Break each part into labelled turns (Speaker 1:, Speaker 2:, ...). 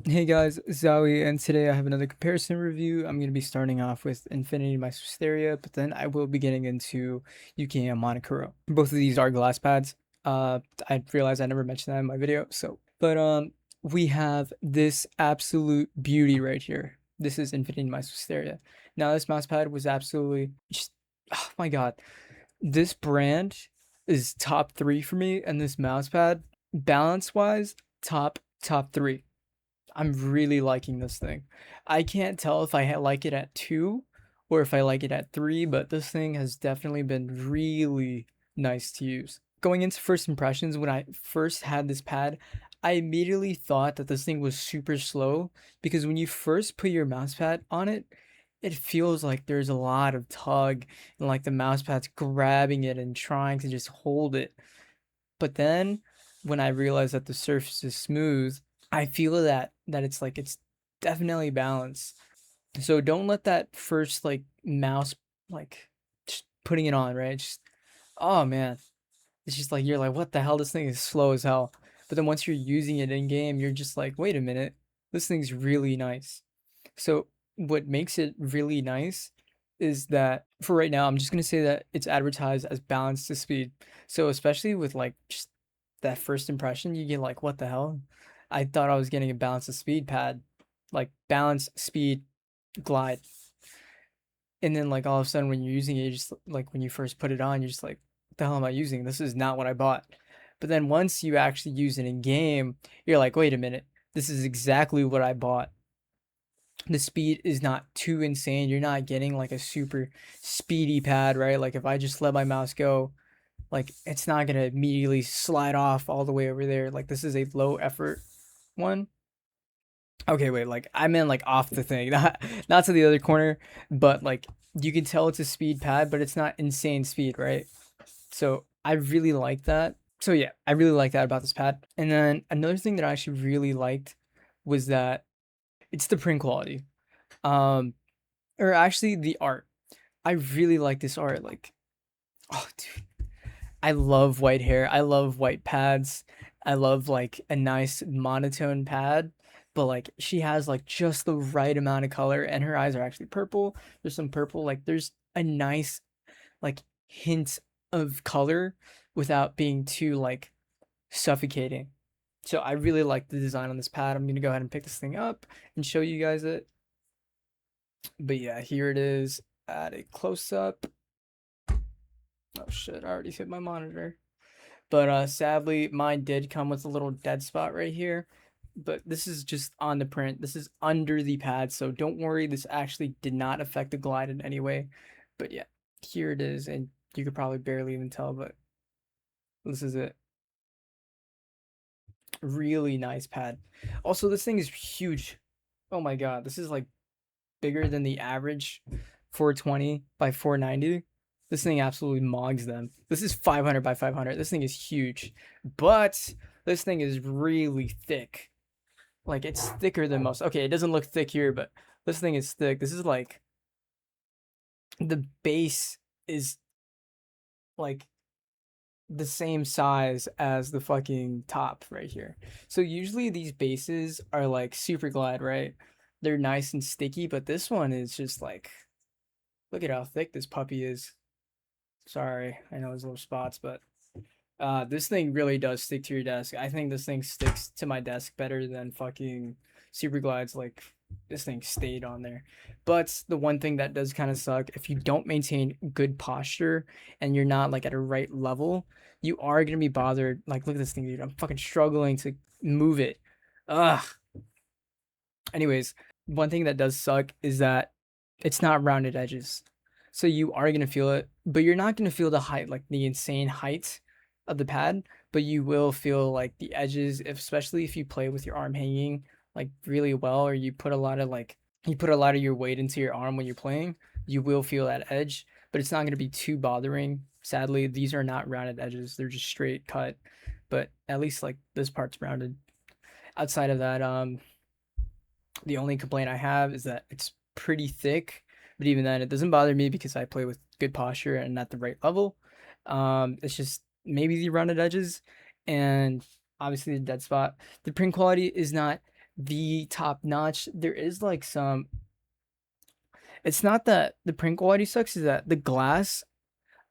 Speaker 1: Hey guys, Zowie, and today I have another comparison review. I'm going to be starting off with INFINITYMICE Wisteria, but then I will be getting into Yuki Aim Monokuro. Both of these are glass pads. I realized I never mentioned that in my video, but we have this absolute beauty right here. This is INFINITYMICE Wisteria. Now this mouse pad was absolutely just, oh my god. This brand is top 3 for me, and this mouse pad, balance-wise, top 3. I'm really liking this thing. I can't tell if I like it at 2 or if I like it at 3, but this thing has definitely been really nice to use. Going into first impressions, when I first had this pad, I immediately thought that this thing was super slow because when you first put your mouse pad on it, it feels like there's a lot of tug and like the mouse pad's grabbing it and trying to just hold it. But then when I realized that the surface is smooth, I feel that it's definitely balanced. So don't let that first like mouse like just putting it on, right? Just oh man. It's just like you're like, what the hell? This thing is slow as hell. But then once you're using it in game, you're just like, wait a minute, this thing's really nice. So what makes it really nice is that for right now, I'm just gonna say that it's advertised as balance to speed. So especially with like just that first impression, you get like, what the hell? I thought I was getting a balance to speed pad, like balance, speed, glide. And then like all of a sudden when you're using it, you just like when you first put it on, you're just like, what the hell am I using? This is not what I bought. But then once you actually use it in game, you're like, wait a minute, this is exactly what I bought. The speed is not too insane. You're not getting like a super speedy pad, right? Like if I just let my mouse go, like it's not gonna immediately slide off all the way over there. Like this is a low effort one. Okay, wait, like I meant like off the thing, not to the other corner, but like you can tell it's a speed pad, but it's not insane speed, right? So I really like that. So yeah, I really like that about this pad. And then another thing that I actually really liked was that it's the print quality. Um, or actually the art. I really like this art. Like, oh dude, I love white hair. I love white pads. I love like a nice monotone pad. But like she has like just the right amount of color and her eyes are actually purple. There's some purple, like there's a nice like hint of color without being too like suffocating. So I really like the design on this pad. I'm gonna go ahead and pick this thing up and show you guys it. But yeah, here it is at a close up. Oh shit, I already hit my monitor. But sadly, mine did come with a little dead spot right here. But this is just on the print. This is under the pad, so don't worry. This actually did not affect the glide in any way. But yeah, here it is, and you could probably barely even tell, but this is it. Really nice pad. Also, this thing is huge. Oh my god, this is like bigger than the average 420 by 490. This thing absolutely mogs them. This is 500 by 500. This thing is huge, but this thing is really thick. Like it's thicker than most. Okay, it doesn't look thick here, but this thing is thick. This is like the base is like the same size as the fucking top right here. So usually these bases are like super glide, right? They're nice and sticky, but this one is just like, look at how thick this puppy is. Sorry, I know there's little spots, but this thing really does stick to your desk. I think this thing sticks to my desk better than fucking Super Glides. Like this thing stayed on there. But the one thing that does kind of suck, if you don't maintain good posture and you're not like at a right level, you are gonna be bothered. Like look at this thing, dude. I'm fucking struggling to move it. Ugh. Anyways, one thing that does suck is that it's not rounded edges. So you are gonna feel it, but you're not gonna feel the height, like the insane height of the pad, but you will feel like the edges, especially if you play with your arm hanging like really well, or you put a lot of like you put a lot of your weight into your arm when you're playing, you will feel that edge, but it's not gonna be too bothering. Sadly, these are not rounded edges, they're just straight cut. But at least like this part's rounded. Outside of that, the only complaint I have is that it's pretty thick, but even then, it doesn't bother me because I play with good posture and at the right level. It's just maybe the rounded edges and obviously the dead spot. The print quality is not the top notch. There is like some. It's not that the print quality sucks. Is that the glass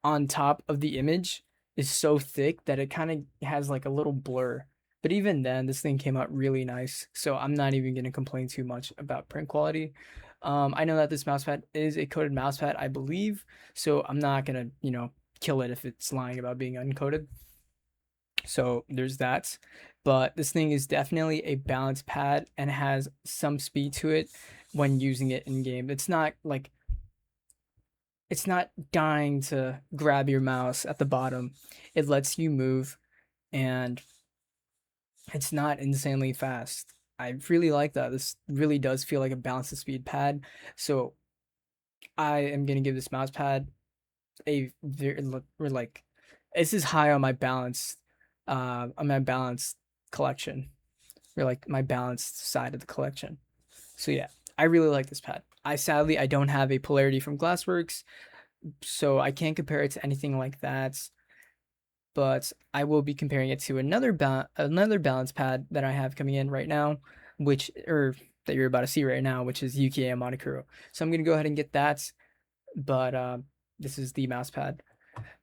Speaker 1: on top of the image is so thick that it kind of has like a little blur. But even then, this thing came out really nice. So I'm not even gonna complain too much about print quality. I know that this mousepad is a coated mousepad, I believe. So I'm not gonna, kill it if it's lying about being uncoated. So there's that. But this thing is definitely a balanced pad and has some speed to it when using it in game. It's not dying to grab your mouse at the bottom. It lets you move and it's not insanely fast. I really like that. This really does feel like a balance to speed pad. So I am gonna give this mouse pad a very like this is high on my balanced collection. Or like my balanced side of the collection. So yeah, I really like this pad. I don't have a polarity from Glassworks, so I can't compare it to anything like that. But I will be comparing it to another balance pad that I have coming in right now, that you're about to see right now, which is Yuki Aim Monokuro. So I'm gonna go ahead and get that. But this is the mouse pad.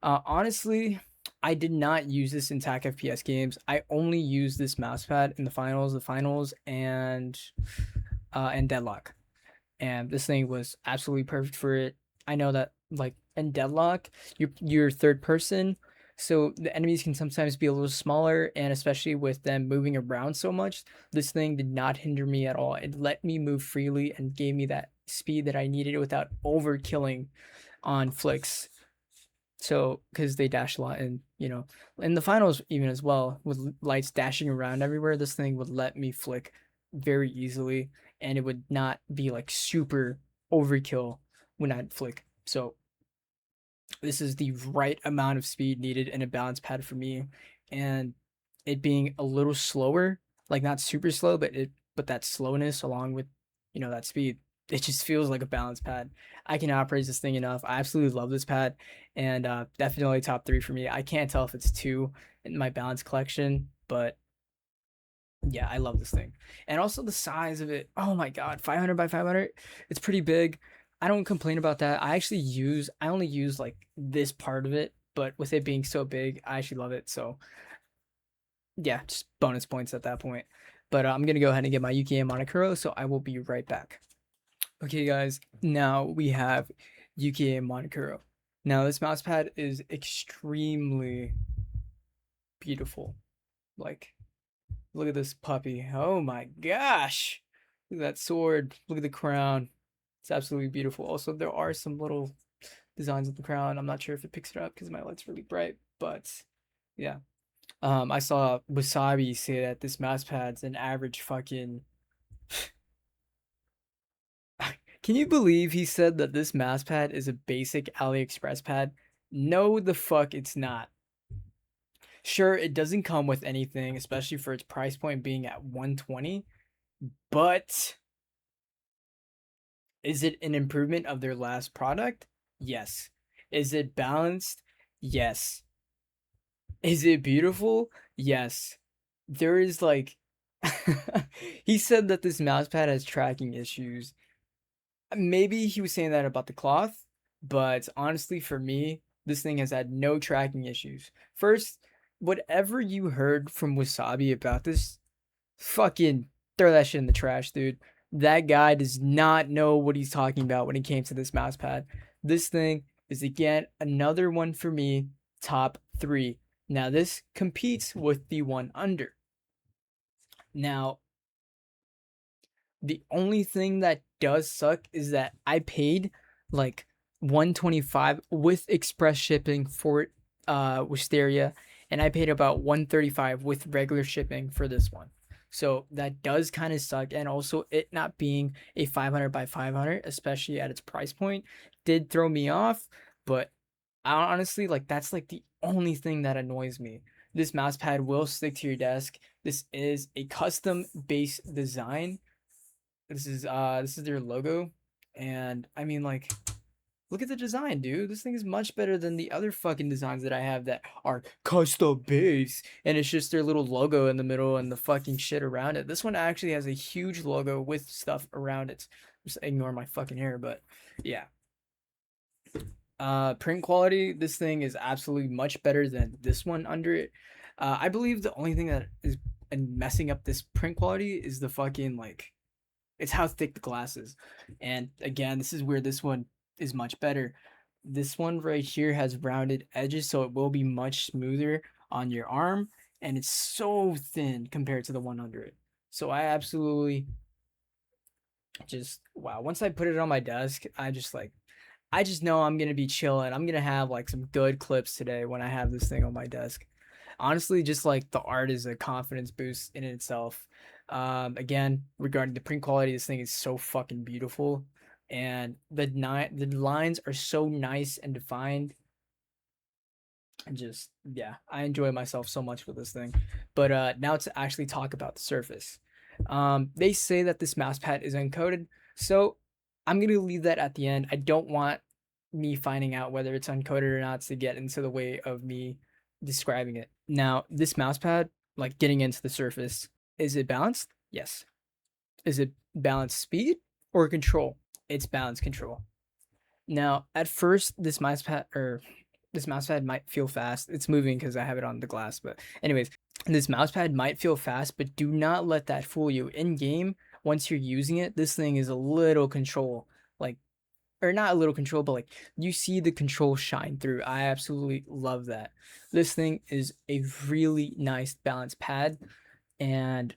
Speaker 1: Honestly, I did not use this in TAC FPS games. I only used this mouse pad in the finals, and Deadlock. And this thing was absolutely perfect for it. I know that like in Deadlock, you're third person, so the enemies can sometimes be a little smaller, and especially with them moving around so much, this thing did not hinder me at all. It let me move freely and gave me that speed that I needed without overkilling on flicks. So, because they dash a lot, and in the finals even as well, with lights dashing around everywhere, this thing would let me flick very easily, and it would not be like super overkill when I'd flick. So, this is the right amount of speed needed in a balance pad for me, and it being a little slower, like not super slow, but that slowness along with that speed, it just feels like a balance pad. I cannot praise this thing enough. I absolutely love this pad, and definitely top three for me. I can't tell if it's two in my balance collection, but yeah, I love this thing. And also the size of it. Oh my god, 500 by 500. It's pretty big. I don't complain about that. I only use like this part of it, but with it being so big, I actually love it. So, yeah, just bonus points at that point. But I'm going to go ahead and get my Yuki Aim Monokuro, so I will be right back. Okay, guys, now we have Yuki Aim Monokuro. Now, this mousepad is extremely beautiful. Like, look at this puppy. Oh my gosh. Look at that sword. Look at the crown. It's absolutely beautiful. Also, there are some little designs of the crown. I'm not sure if it picks it up because my light's really bright, but yeah. I saw Wasabi say that this mouse pad's an average fucking. Can you believe he said that this mouse pad is a basic AliExpress pad? No, the fuck it's not. Sure, it doesn't come with anything, especially for its price point being at 120, but is it an improvement of their last product? Yes. Is it balanced? Yes. Is it beautiful? Yes. There is like he said that this mousepad has tracking issues. Maybe he was saying that about the cloth, but honestly for me, this thing has had no tracking issues. First, whatever you heard from Wasabi about this, fucking throw that shit in the trash, dude. That guy does not know what he's talking about when it came to this mousepad. This thing is again another one for me, top three. Now this competes with the one under. Now, the only thing that does suck is that I paid like 125 with express shipping for Wisteria, and I paid about 135 with regular shipping for this one. So that does kind of suck, and also it not being a 500 by 500, especially at its price point, did throw me off. But I honestly like that's like the only thing that annoys me. This mouse pad will stick to your desk. This is a custom base design. This is their logo, and I mean like Look at the design, dude. This thing is much better than the other fucking designs that I have that are custom base, and it's just their little logo in the middle and the fucking shit around it. This one actually has a huge logo with stuff around it. Just ignore my fucking hair, but yeah. Print quality, this thing is absolutely much better than this one under it. I believe the only thing that is messing up this print quality is the fucking like it's how thick the glass is. And again, this is where this one is much better. This one right here has rounded edges, so it will be much smoother on your arm, and it's so thin compared to the one under it. So I absolutely just wow. Once I put it on my desk, I just know I'm gonna be chilling. I'm gonna have like some good clips today when I have this thing on my desk. Honestly, just like the art is a confidence boost in itself. Again, regarding the print quality, this thing is so fucking beautiful, and the lines are so nice and defined. And just yeah, I enjoy myself so much with this thing. But now to actually talk about the surface. They say that this mouse pad is uncoated, so I'm gonna leave that at the end. I don't want me finding out whether it's uncoated or not to get into the way of me describing it. Now, this mouse pad, like getting into the surface, is it balanced? Yes. Is it balanced speed or control? It's balanced control. Now, at first, this mouse pad might feel fast. It's moving because I have it on the glass, but anyways, this mouse pad might feel fast, but do not let that fool you. In game, once you're using it, this thing is a little control, like, or not a little control, but like you see the control shine through. I absolutely love that. This thing is a really nice balanced pad, and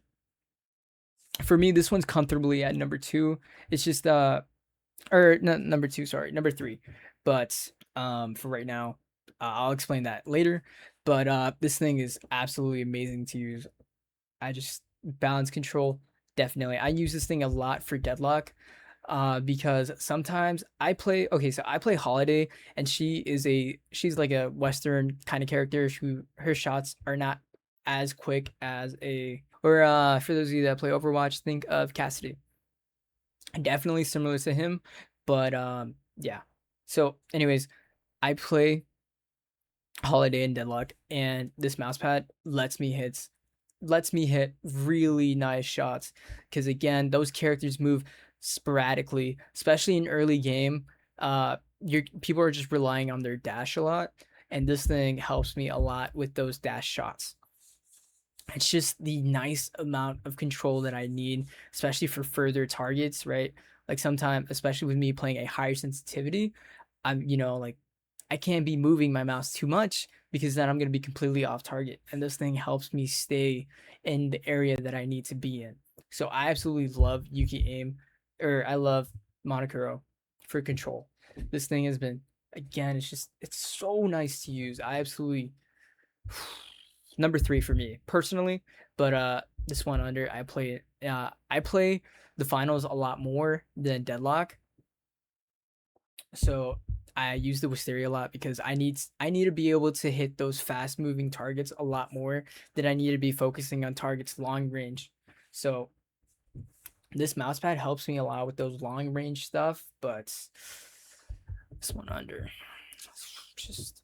Speaker 1: for me, this one's comfortably at number two. It's just or not number two, sorry, number three. But for right now, I'll explain that later. But this thing is absolutely amazing to use. I just balance control definitely. I use this thing a lot for deadlock. Because sometimes I play okay, so I play Holiday, and she's like a Western kind of character who her shots are not as quick as a or for those of you that play Overwatch, think of Cassidy. Definitely similar to him, but yeah. So anyways, I play Holiday and Deadlock, and this mousepad lets me hit really nice shots because again, those characters move sporadically, especially in early game. Your people are just relying on their dash a lot, and this thing helps me a lot with those dash shots. It's just the nice amount of control that I need, especially for further targets, right? Like sometimes, especially with me playing a higher sensitivity, I'm, like I can't be moving my mouse too much because then I'm going to be completely off target. And this thing helps me stay in the area that I need to be in. So I absolutely love Yuki Aim, or I love Monokuro for control. This thing has been, again, it's so nice to use. I absolutely number three for me personally, but this one under I play the finals a lot more than Deadlock, so I use the Wisteria a lot because I need to be able to hit those fast moving targets a lot more than I need to be focusing on targets long range. So this mousepad helps me a lot with those long range stuff, but this one under just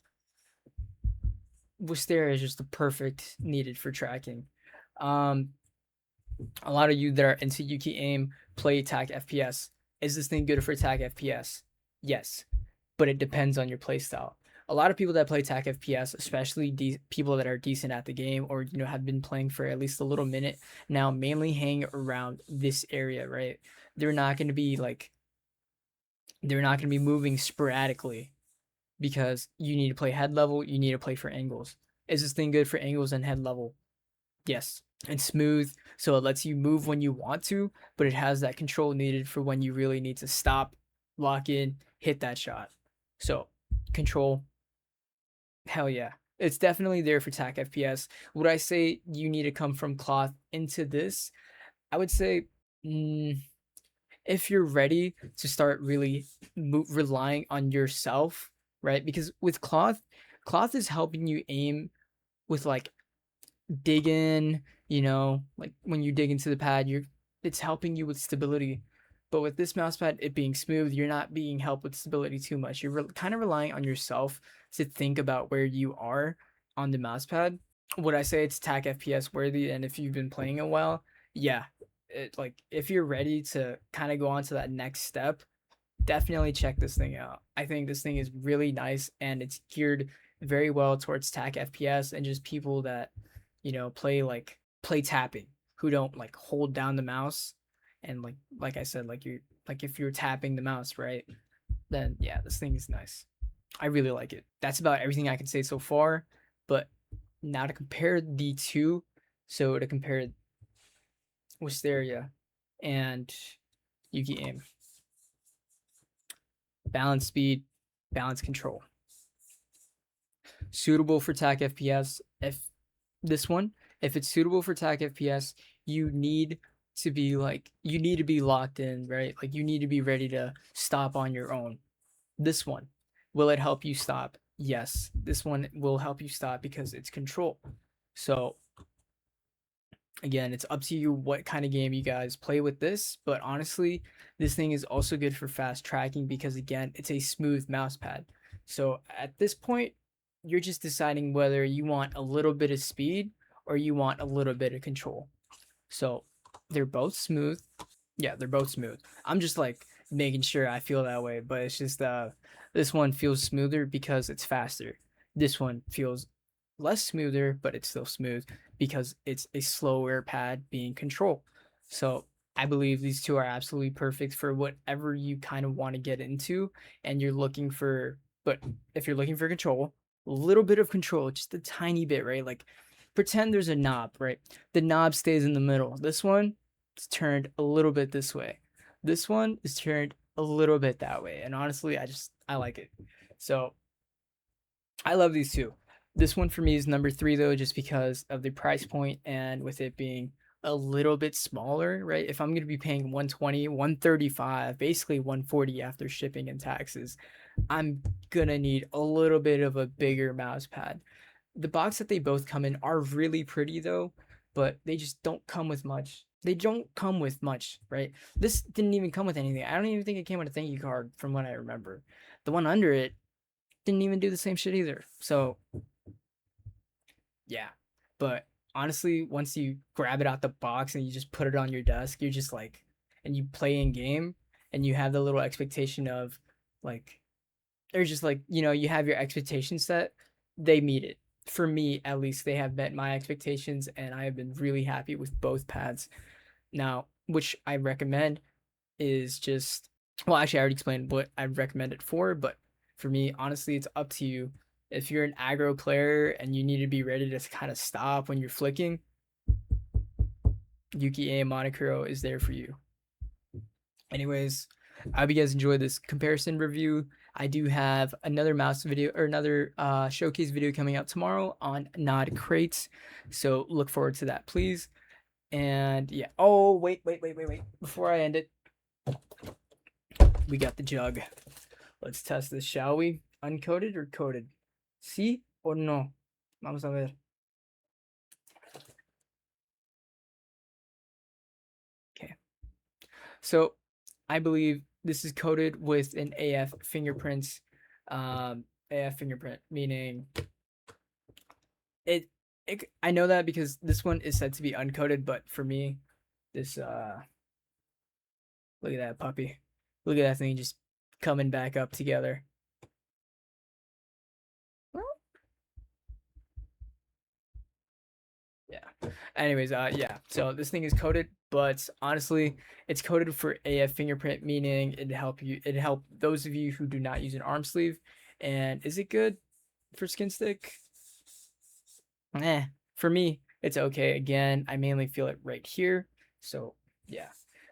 Speaker 1: Wisteria is just the perfect needed for tracking. Um, a lot of you that are into Yuki Aim play attack FPS. Is this thing good for attack FPS? Yes, but it depends on your playstyle. A lot of people that play attack FPS, especially people that are decent at the game or have been playing for at least a little minute now, mainly hang around this area, right? They're not going to be like they're not going to be moving sporadically because you need to play head level, you need to play for angles. Is this thing good for angles and head level? Yes. And smooth, so it lets you move when you want to, but it has that control needed for when you really need to stop, lock in, hit that shot. So, control, hell yeah. It's definitely there for TAC FPS. Would I say you need to come from cloth into this? I would say, mm, if you're ready to start really relying on yourself, right? Because with cloth is helping you aim with like dig in, like when you dig into the pad, it's helping you with stability. But with this mouse pad, it being smooth, you're not being helped with stability too much. You're kind of relying on yourself to think about where you are on the mouse pad. Would I say it's TAC FPS worthy? And if you've been playing a while, yeah, like if you're ready to kind of go on to that next step, definitely check this thing out. I think this thing is really nice and it's geared very well towards TAC FPS and just people that, play tapping, who don't like hold down the mouse and like I said, like if you're tapping the mouse, right? Then yeah, this thing is nice. I really like it. That's about everything I can say so far. But now to compare the two, so to compare Wisteria and Yuki Aim. Balance speed, balance control. Suitable for TAC FPS. If it's suitable for TAC FPS, you need to be locked in, right? Like you need to be ready to stop on your own. This one, will it help you stop? Yes, this one will help you stop because it's control. So again, it's up to you what kind of game you guys play with this, but honestly, this thing is also good for fast tracking because again, it's a smooth mouse pad. So at this point, you're just deciding whether you want a little bit of speed or you want a little bit of control. So they're both smooth. Yeah, they're both smooth. I'm just like making sure I feel that way, but it's just this one feels smoother because it's faster. This one feels less smoother, but it's still smooth because it's a slower pad being control. So I believe these two are absolutely perfect for whatever you kind of want to get into and you're looking for. But if you're looking for control, a little bit of control, just a tiny bit, right? Like pretend there's a knob, right? The knob stays in the middle. This one is turned a little bit this way. This one is turned a little bit that way. And honestly, I like it. So I love these two. This one for me is number 3 though, just because of the price point and with it being a little bit smaller, right? If I'm going to be paying 120, 135, basically 140 after shipping and taxes, I'm going to need a little bit of a bigger mouse pad. The box that they both come in are really pretty though, but they just don't come with much. They don't come with much, right? This didn't even come with anything. I don't even think it came with a thank you card from what I remember. The one under it didn't even do the same shit either. So yeah, but honestly, once you grab it out the box and you just put it on your desk, you're just like, and you play in game, and you have the little expectation of, like, there's just like you have your expectation set. They meet it. For me, at least, they have met my expectations, and I have been really happy with both pads. Now, which I recommend is just, well, actually, I already explained what I recommend it for, but for me, honestly, it's up to you. If you're an aggro player and you need to be ready to kind of stop when you're flicking, Yuki Aim Monokuro is there for you. Anyways, I hope you guys enjoyed this comparison review. I do have another mouse video or another showcase video coming out tomorrow on Nod Crates, so look forward to that, please. And yeah, oh wait, before I end it, we got the jug. Let's test this, shall we? Uncoated or coated? ¿Sí o no? Vamos a ver. Okay. So I believe this is coated with an AF fingerprint. AF fingerprint, meaning it I know that because this one is said to be uncoated, but for me, this look at that puppy. Look at that thing just coming back up together. Yeah. Anyways, yeah. So this thing is coated, but honestly, it's coated for AF fingerprint, meaning it'd help those of you who do not use an arm sleeve. And is it good for skin stick? For me, it's okay. Again, I mainly feel it right here. So yeah.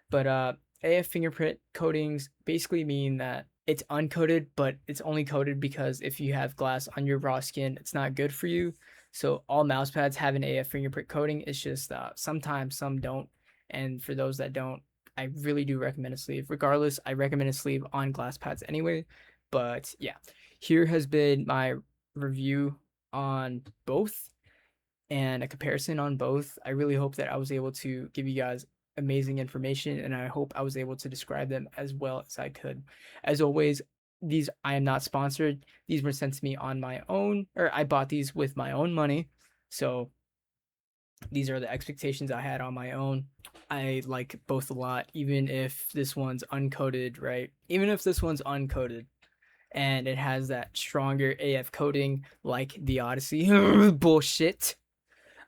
Speaker 1: But AF fingerprint coatings basically mean that it's uncoated, but it's only coated because if you have glass on your raw skin, it's not good for you. So all mouse pads have an AF fingerprint coating. It's just sometimes some don't. And for those that don't, I really do recommend a sleeve. Regardless, I recommend a sleeve on glass pads anyway. But yeah, here has been my review on both and a comparison on both. I really hope that I was able to give you guys amazing information, and I hope I was able to describe them as well as I could. As always, these I am not sponsored. These were sent to me on my own, or I bought these with my own money. So these are the expectations I had on my own. I like both a lot, even if this one's uncoated, right? Even if this one's uncoated and it has that stronger AF coating like the Odyssey. Bullshit.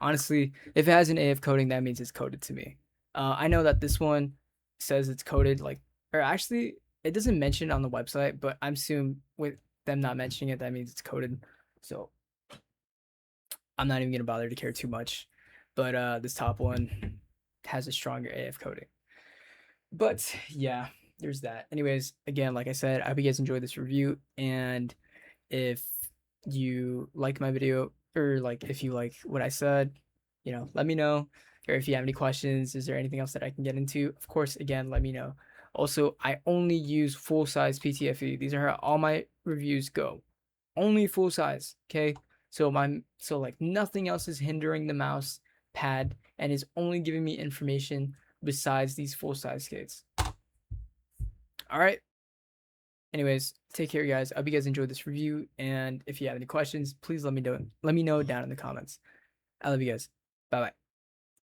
Speaker 1: Honestly, if it has an AF coating, that means it's coated to me. I know that this one says it's coated, like, or actually, it doesn't mention it on the website, but I'm assuming with them not mentioning it, that means it's coated. So I'm not even gonna bother to care too much. But this top one has a stronger AF coating. But yeah, there's that. Anyways, again, like I said, I hope you guys enjoyed this review, and if you like my video, or like if you like what I said, let me know. Or if you have any questions, is there anything else that I can get into? Of course, again, let me know. Also, I only use full size PTFE. These are how all my reviews go. Only full size, okay? So like nothing else is hindering the mouse pad and is only giving me information besides these full size skates. All right. Anyways, take care, guys. I hope you guys enjoyed this review, and if you have any questions, please let me know. Let me know down in the comments. I love you guys. Bye bye.